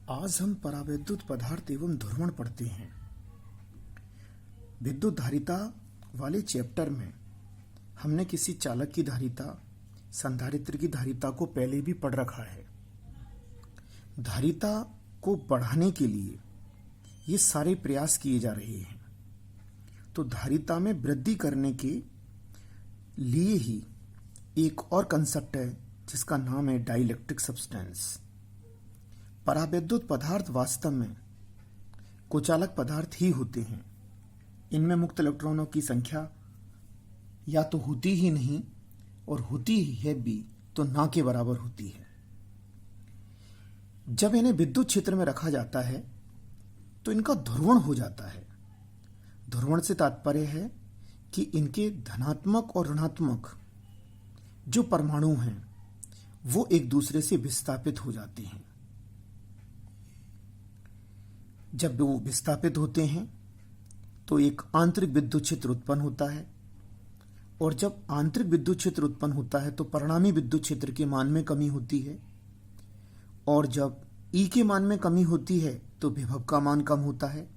आज हम परावैद्युत पदार्थ एवं ध्रुवण पढ़ते हैं। विद्युत धारिता वाले चैप्टर में हमने किसी चालक की धारिता, संधारित्र की धारिता को पहले भी पढ़ रखा है। धारिता को बढ़ाने के लिए ये सारे प्रयास किए जा रहे हैं। तो धारिता में वृद्धि करने के लिए ही एक और कंसेप्ट है जिसका नाम है डाइलेक्ट्रिक सब्सटेंस। परावैद्युत पदार्थ वास्तव में कुचालक पदार्थ ही होते हैं। इनमें मुक्त इलेक्ट्रॉनों की संख्या या तो होती ही नहीं और होती ही है भी तो ना के बराबर होती है। जब इन्हें विद्युत क्षेत्र में रखा जाता है तो इनका ध्रुवण हो जाता है। ध्रुवण से तात्पर्य है कि इनके धनात्मक और ऋणात्मक जो परमाणु हैं वो एक दूसरे से विस्थापित हो जाते हैं। जब वो विस्थापित होते हैं तो एक आंतरिक विद्युत क्षेत्र उत्पन्न होता है, और जब आंतरिक विद्युत क्षेत्र उत्पन्न होता है तो परिणामी विद्युत क्षेत्र के मान में कमी होती है, और जब ई के मान में कमी होती है तो विभव का मान कम होता है।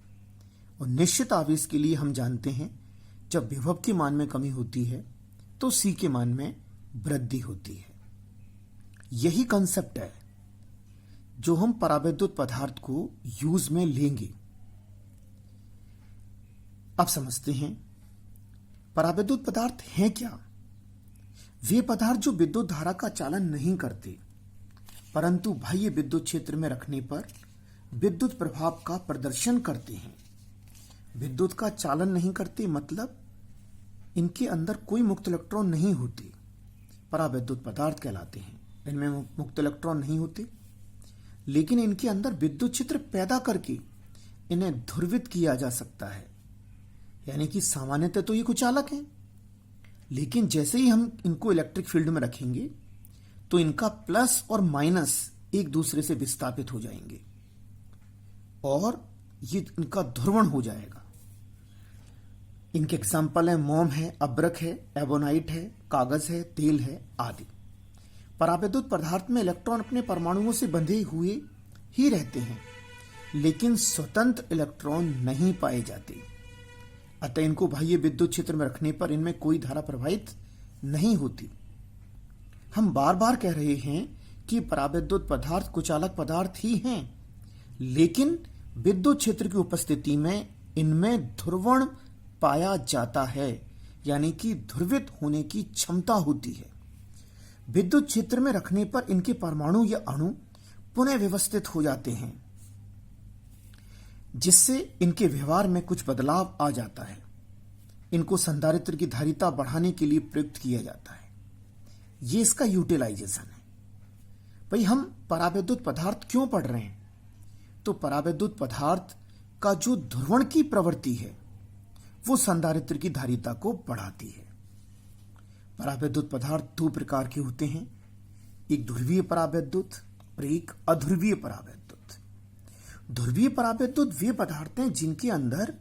और निश्चित आवेश के लिए हम जानते हैं जब विभव के मान में कमी होती है तो सी के मान में वृद्धि होती है। यही कंसेप्ट है जो हम परावैद्युत पदार्थ को यूज में लेंगे। अब समझते हैं परावैद्युत पदार्थ हैं क्या। वे पदार्थ जो विद्युत धारा का चालन नहीं करते परंतु बाह्य विद्युत क्षेत्र में रखने पर विद्युत प्रभाव का प्रदर्शन करते हैं। विद्युत का चालन नहीं करते मतलब इनके अंदर कोई मुक्त इलेक्ट्रॉन नहीं होते, परावैद्युत पदार्थ कहलाते हैं। इनमें मुक्त इलेक्ट्रॉन नहीं होते लेकिन इनके अंदर विद्युत क्षेत्र पैदा करके इन्हें ध्रुवित किया जा सकता है। यानी कि सामान्यतः तो ये कुचालक हैं, लेकिन जैसे ही हम इनको इलेक्ट्रिक फील्ड में रखेंगे तो इनका प्लस और माइनस एक दूसरे से विस्थापित हो जाएंगे और ये इनका ध्रुवण हो जाएगा। इनके एग्जाम्पल है मोम है, अब्रक है, एबोनाइट है, कागज है, तेल है आदि। परावैद्युत पदार्थ में इलेक्ट्रॉन अपने परमाणुओं से बंधे हुए ही रहते हैं लेकिन स्वतंत्र इलेक्ट्रॉन नहीं पाए जाते। अतः इनको बाह्य विद्युत क्षेत्र में रखने पर इनमें कोई धारा प्रवाहित नहीं होती। हम बार बार कह रहे हैं कि परावैद्युत पदार्थ कुचालक पदार्थ ही हैं, लेकिन विद्युत क्षेत्र की उपस्थिति में इनमें ध्रुवण पाया जाता है, यानी कि ध्रुवित होने की क्षमता होती है। विद्युत क्षेत्र में रखने पर इनके परमाणु या अणु पुनः व्यवस्थित हो जाते हैं, जिससे इनके व्यवहार में कुछ बदलाव आ जाता है। इनको संधारित्र की धारिता बढ़ाने के लिए प्रयुक्त किया जाता है। ये इसका यूटिलाइजेशन है। भाई हम परावैद्युत पदार्थ क्यों पढ़ रहे हैं? तो परावैद्युत पदार्थ का जो ध्रुवण की प्रवृत्ति है वो संधारित्र की धारिता को बढ़ाती है। परावैद्युत पदार्थ दो प्रकार के होते हैं, एक ध्रुवीय परावैद्युत और एक अध्रुवीय परावैद्युत। ध्रुवीय परावैद्युत वे पदार्थ हैं जिनके अंदर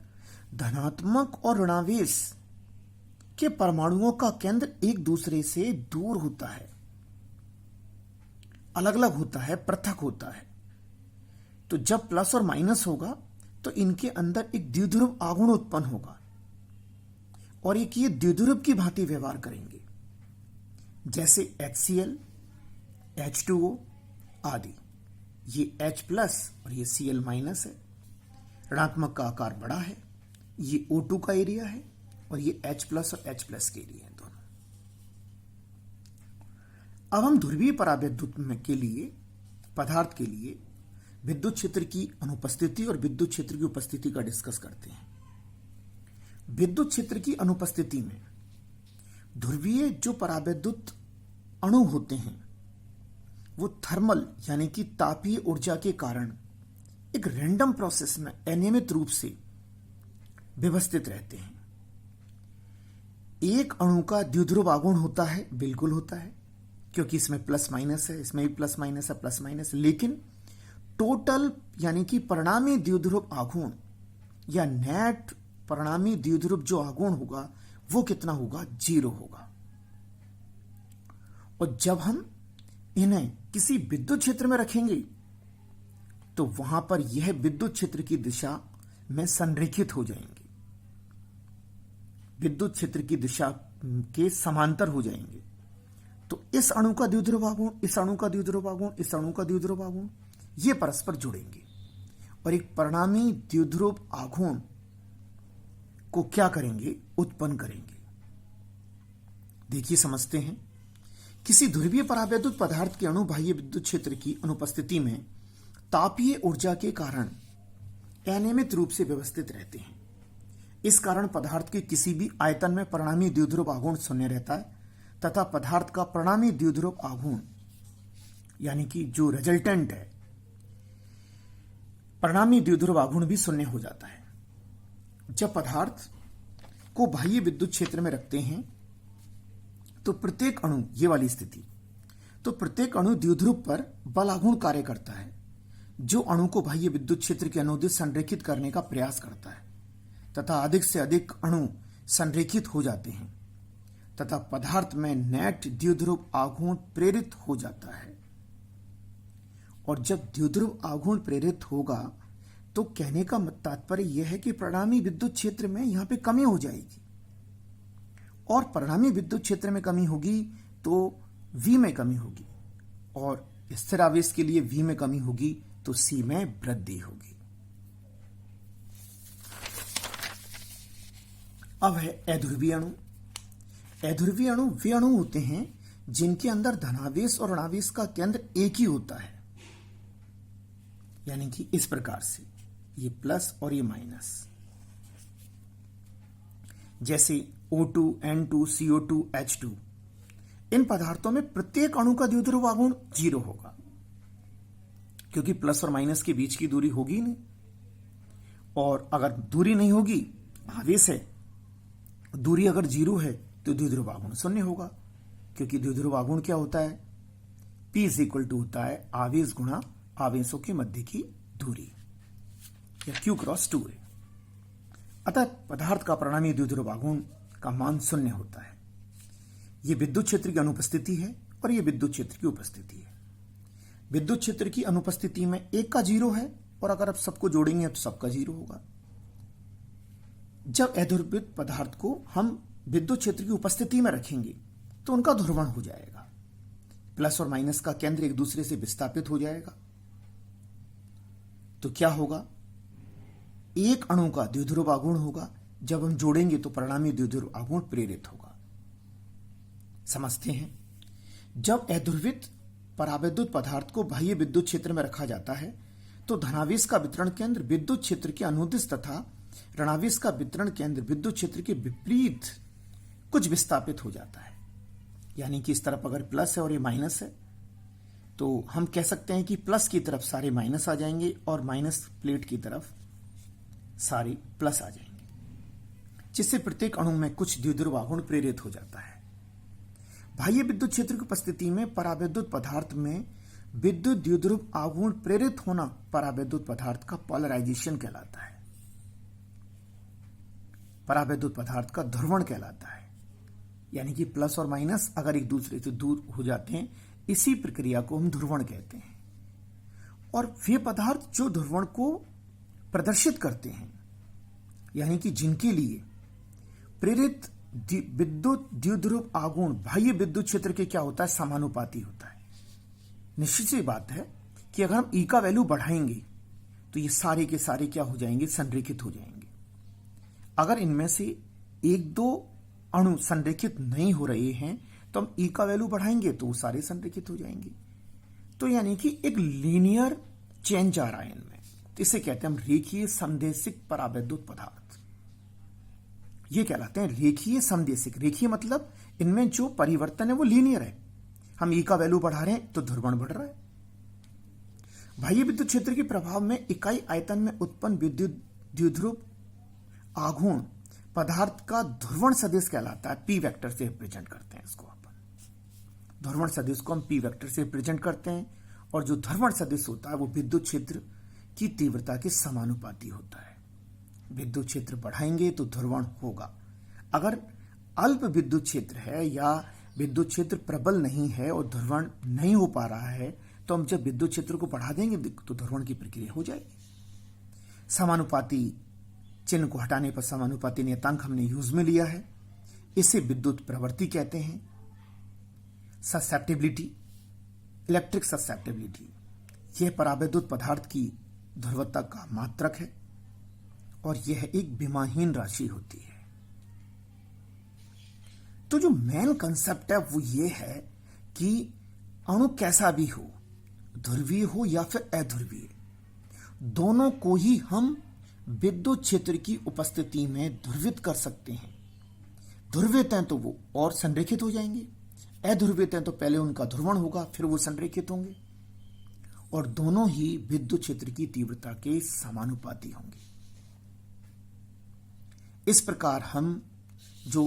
धनात्मक और ऋणावेश के परमाणुओं का केंद्र एक दूसरे से दूर होता है, अलग अलग होता है, पृथक होता है। तो जब प्लस और माइनस होगा तो इनके अंदर एक द्विध्रुव आघूर्ण उत्पन्न होगा और एक ये द्विध्रुव की भांति व्यवहार करेंगे, जैसे HCl, H2O आदि। ये H प्लस और ये Cl माइनस है। ऋणात्मक का आकार बड़ा है, ये O2 का एरिया है, और ये H प्लस और H प्लस के एरिया है दोनों। अब हम ध्रुवीय परावैद्युत के लिए पदार्थ के लिए विद्युत क्षेत्र की अनुपस्थिति और विद्युत क्षेत्र की उपस्थिति का डिस्कस करते हैं। विद्युत क्षेत्र की अनुपस्थिति में ध्रुवीय जो परावैद्युत अणु होते हैं वो थर्मल यानी कि तापीय ऊर्जा के कारण एक रैंडम प्रोसेस में अनियमित रूप से व्यवस्थित रहते हैं। एक अणु का द्विध्रुव आघूर्ण होता है, बिल्कुल होता है, क्योंकि इसमें प्लस माइनस है, इसमें भी प्लस माइनस है, प्लस माइनस, लेकिन टोटल यानी कि परिणामी द्विध्रुव आघूर्ण या नेट परिणामी द्विध्रुव जो आघूर्ण होगा वो कितना होगा? 0 होगा। और जब हम इन्हें किसी विद्युत क्षेत्र में रखेंगे तो वहां पर यह विद्युत क्षेत्र की दिशा में संरेखित हो जाएंगे, विद्युत क्षेत्र की दिशा के समांतर हो जाएंगे। तो इस अणु का द्विध्रुव आघूर्ण, इस अणु का द्विध्रुव आघूर्ण, इस अणु का द्विध्रुव आघूर्ण, ये परस्पर जुड़ेंगे और एक परिणामी द्विध्रुव आघूर्ण को क्या करेंगे, उत्पन्न करेंगे। देखिए समझते हैं। किसी ध्रुवीय परावैद्युत पदार्थ के अणु बाह्य विद्युत क्षेत्र की अनुपस्थिति में तापीय ऊर्जा के कारण अनियमित रूप से व्यवस्थित रहते हैं। इस कारण पदार्थ के किसी भी आयतन में परिणामी द्विध्रुव आघूर्ण शून्य रहता है तथा पदार्थ का परिणामी द्विध्रुव आघूर्ण यानी कि जो रिजल्टेंट है, परिणामी द्विध्रुव आघूर्ण भी शून्य हो जाता है। जब पदार्थ को बाह्य विद्युत क्षेत्र में रखते हैं तो प्रत्येक अणु, ये वाली स्थिति, तो प्रत्येक अणु द्विध्रुव पर बल आघूर्ण कार्य करता है जो अणु को बाह्य विद्युत क्षेत्र के अनुदिश संरेखित करने का प्रयास करता है तथा अधिक से अधिक अणु संरेखित हो जाते हैं तथा पदार्थ में नेट द्विध्रुव आघूर्ण प्रेरित हो जाता है। और जब द्विध्रुव आघूर्ण प्रेरित होगा तो कहने का तात्पर्य यह है कि परिणामी विद्युत क्षेत्र में यहां पे कमी हो जाएगी और परिणामी विद्युत क्षेत्र में कमी होगी तो V में कमी होगी और स्थिर आवेश के लिए V में कमी होगी तो C में वृद्धि होगी। अब है अध्रुवीय अणु। अध्रुवीय अणु वे अणु होते हैं जिनके अंदर धनावेश और ऋणावेश का केंद्र एक ही होता है, यानी कि इस प्रकार से ये प्लस और ये माइनस, जैसे O2, N2, CO2, H2। इन पदार्थों में प्रत्येक अणु का द्विध्रुव आघूर्ण 0 होगा क्योंकि प्लस और माइनस के बीच की दूरी होगी नहीं, और अगर दूरी नहीं होगी, आवेश है, दूरी अगर 0 है तो द्विध्रुव आघूर्ण शून्य होगा क्योंकि द्विध्रुव आघूर्ण क्या होता है, P = होता है आवेश गुणा आवेशों के मध्य की दूरी या Q×2 है। अतः पदार्थ का परिणामी द्विध्रुव आघूर्ण का मान शून्य होता है। यह विद्युत क्षेत्र की अनुपस्थिति है और यह विद्युत क्षेत्र की उपस्थिति है। विद्युत क्षेत्र की अनुपस्थिति में एक का 0 है और अगर आप सबको जोड़ेंगे तो सबका 0 होगा। जब अध्रुवित पदार्थ को हम विद्युत क्षेत्र की उपस्थिति में रखेंगे तो उनका ध्रुवण हो जाएगा, प्लस और माइनस का केंद्र एक दूसरे से विस्थापित हो जाएगा। तो क्या होगा, एक अणु का द्विध्रुव आघूर्ण होगा, जब हम जोड़ेंगे तो परिणामी द्विध्रुव आघूर्ण प्रेरित होगा। समझते हैं। जब अध्रुवित परावैद्युत पदार्थ को बाह्य विद्युत क्षेत्र में रखा जाता है तो धनावेश का वितरण केंद्र विद्युत क्षेत्र के अनुदिश तथा ऋणावेश का वितरण केंद्र विद्युत क्षेत्र के विपरीत कुछ विस्थापित हो जाता है। यानी कि इस तरफ अगर प्लस है और ये माइनस है तो हम कह सकते हैं कि प्लस की तरफ सारे माइनस आ जाएंगे और माइनस प्लेट की तरफ सारे प्लस आ जाएंगे, जिससे प्रत्येक अणु में कुछ द्विध्रुव आघूर्ण प्रेरित हो जाता है। बाह्य विद्युत क्षेत्र की उपस्थिति में परावैद्युत पदार्थ में विद्युत द्विध्रुव आघूर्ण प्रेरित होना परावैद्युत पदार्थ का पोलराइजेशन कहलाता है, परावैद्युत पदार्थ का ध्रुवण कहलाता है। यानी कि प्लस और माइनस अगर एक दूसरे से दूर हो जाते हैं, इसी प्रक्रिया को हम ध्रुवण कहते हैं। और वे पदार्थ जो ध्रुवण को प्रदर्शित करते हैं, यानी कि जिनके लिए प्रेरित विद्युत द्विध्रुव आघूर्ण बाह्य विद्युत क्षेत्र के क्या होता है, समानुपाती होता है। निश्चित सी बात है कि अगर हम E का वैल्यू बढ़ाएंगे तो ये सारे के सारे क्या हो जाएंगे, संरेखित हो जाएंगे। अगर इनमें से एक दो अणु संरेखित नहीं हो रहे हैं तो हम E का वैल्यू बढ़ाएंगे तो वो सारे संरेखित हो जाएंगे। तो यानी कि एक लीनियर चेंज आ रहा है इनमें, तो इसे कहते हैं हम रेखीय समदेशिक परावैद्युत पदार्थ। ये कहलाते हैं रेखीय समदेशिक। रेखीय मतलब इनमें जो परिवर्तन है वो लीनियर है। हम E का वैल्यू बढ़ा रहे हैं तो ध्रुवण बढ़ रहा है। बाह्य विद्युत क्षेत्र के प्रभाव में इकाई आयतन में उत्पन्न विद्युत द्विध्रुव आघूर्ण पदार्थ का ध्रुवण सदिश कहलाता है। P वेक्टर से रिप्रेजेंट करते हैं इसको अपन। ध्रुवण सदिश को हम P वेक्टर से रिप्रेजेंट करते हैं और जो ध्रुवण सदिश होता है वो विद्युत क्षेत्र की तीव्रता के समानुपाती होता है। विद्युत क्षेत्र बढ़ाएंगे तो ध्रुवण होगा। अगर अल्प विद्युत क्षेत्र है या विद्युत क्षेत्र प्रबल नहीं है और ध्रुवण नहीं हो पा रहा है तो तो हम जब विद्युत क्षेत्र को बढ़ा देंगे तो ध्रुवण की प्रक्रिया हो जाएगी। समानुपाती चिन्ह को हटाने पर समानुपाती नियतांक हमने यूज में लिया है, इसे विद्युत प्रवृत्ति कहते हैं। ससेप्टिबिलिटी, इलेक्ट्रिक ससेप्टिबिलिटी, यह परावैद्युत पदार्थ की ध्रुवता का मात्रक है और यह एक विमाहीन राशि होती है। तो जो मेन कंसेप्ट है वो ये है कि अणु कैसा भी हो, ध्रुवीय हो या फिर अध्रुवीय, दोनों को ही हम विद्युत क्षेत्र की उपस्थिति में ध्रुवित कर सकते हैं। ध्रुवित हैं तो वो और संरेखित हो जाएंगे, अध्रुवित हैं तो पहले उनका ध्रुवण होगा फिर वो संरेखित होंगे, और दोनों ही विद्युत क्षेत्र की तीव्रता के समानुपाती होंगे। इस प्रकार हम जो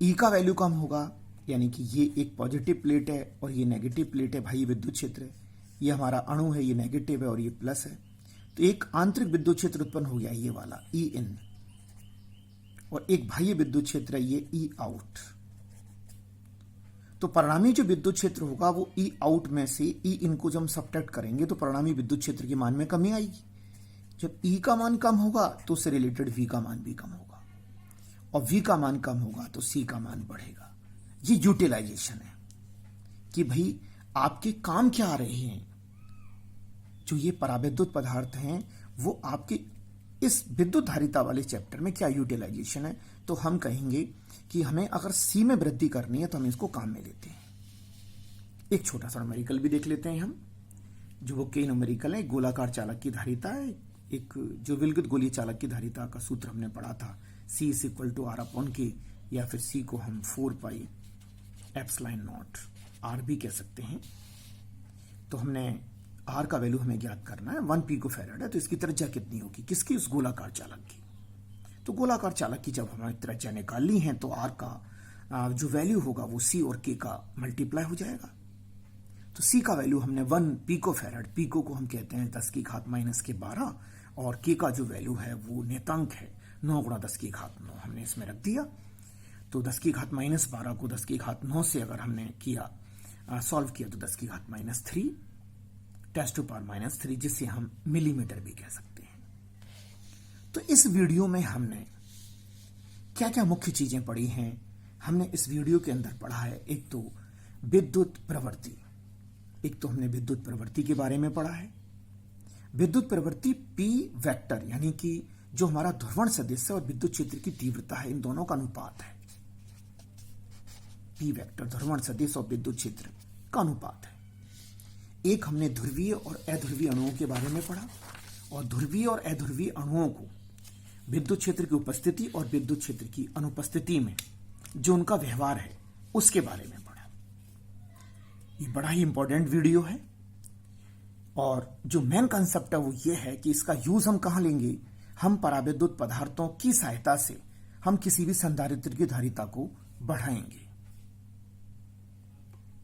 ई का वैल्यू कम होगा, यानी कि ये एक पॉजिटिव प्लेट है और ये नेगेटिव प्लेट है, भाई विद्युत क्षेत्र है, ये हमारा अणु है, ये नेगेटिव है और ये प्लस है, तो एक आंतरिक विद्युत क्षेत्र उत्पन्न हो गया ये वाला ई इन, और एक बाह्य विद्युत क्षेत्र है ये ई आउट। तो परिणामी जो विद्युत क्षेत्र होगा वो ई आउट में से ई इन को जब हम सब्ट्रैक्ट करेंगे तो परिणामी विद्युत क्षेत्र के मान में कमी आएगी। जब ई का मान कम होगा तो उससे रिलेटेड वी का मान भी कम होगा, और वी का मान कम होगा तो सी का मान बढ़ेगा। ये यूटिलाइजेशन है कि भाई आपके काम क्या आ रहे हैं। जो ये परावैद्युत पदार्थ हैं वो आपके इस विद्युत धारिता वाले चैप्टर में क्या यूटिलाइजेशन है, तो हम कहेंगे कि हमें अगर सी में वृद्धि करनी है तो हम इसको काम में लेते हैं। एक छोटा सा न्यूमेरिकल भी देख लेते हैं हम, जो वो के न्यूमेरिकल है। गोलाकार चालक की धारिता है, एक जो विलगित गोलीय चालक की धारिता का सूत्र हमने पढ़ा था, C is equal to R upon K, या फिर C को हम 4 पाई एप्सिलॉन नॉट आर भी कह सकते हैं। तो हमने आर का वैल्यू हमें ज्ञात करना है, 1 पिकोफैराड है, तो इसकी त्रिज्या कितनी होगी, किसकी, उस गोलाकार चालक की। तो गोलाकार चालक की जब हमारी त्रिज्या निकालनी है तो आर का जो वैल्यू होगा वो सी और के का मल्टीप्लाई हो जाएगा। तो सी का वैल्यू हमने 1 पिकोफैराड, पिको को हम कहते हैं 10 की घात माइनस के 12, और के का जो वैल्यू है वो नियतांक है 9 गुणा 10 की घात 9, हमने इसमें रख दिया। तो 10 की घात माइनस 12 को 10 की घात 9 से अगर हमने किया सॉल्व किया तो 10 की घात माइनस 3 10 टू पावर माइनस 3, जिसे हम मिलीमीटर भी कह सकते हैं। तो इस वीडियो में हमने क्या क्या मुख्य चीजें पढ़ी हैं, हमने इस वीडियो के अंदर पढ़ा है, एक तो विद्युत प्रवृत्ति, एक तो हमने विद्युत प्रवृत्ति के बारे में पढ़ा है। विद्युत प्रवृत्ति पी वेक्टर, यानी कि जो हमारा ध्रुवण सदिश और विद्युत क्षेत्र की तीव्रता है, इन दोनों का अनुपात है। पी वेक्टर ध्रुवण सदिश और विद्युत क्षेत्र का अनुपात है। एक हमने ध्रुवीय और अध्रुवीय अणुओं के बारे में पढ़ा, और ध्रुवीय और अध्रुवीय अणुओं को विद्युत क्षेत्र की उपस्थिति और विद्युत क्षेत्र की अनुपस्थिति में जो उनका व्यवहार है उसके बारे में पढ़ा। ये बड़ा ही इंपॉर्टेंट वीडियो है, और जो मेन कंसेप्ट है वो ये है कि इसका यूज हम कहां लेंगे, हम परावैद्युत पदार्थों की सहायता से हम किसी भी संधारित्र की धारिता को बढ़ाएंगे।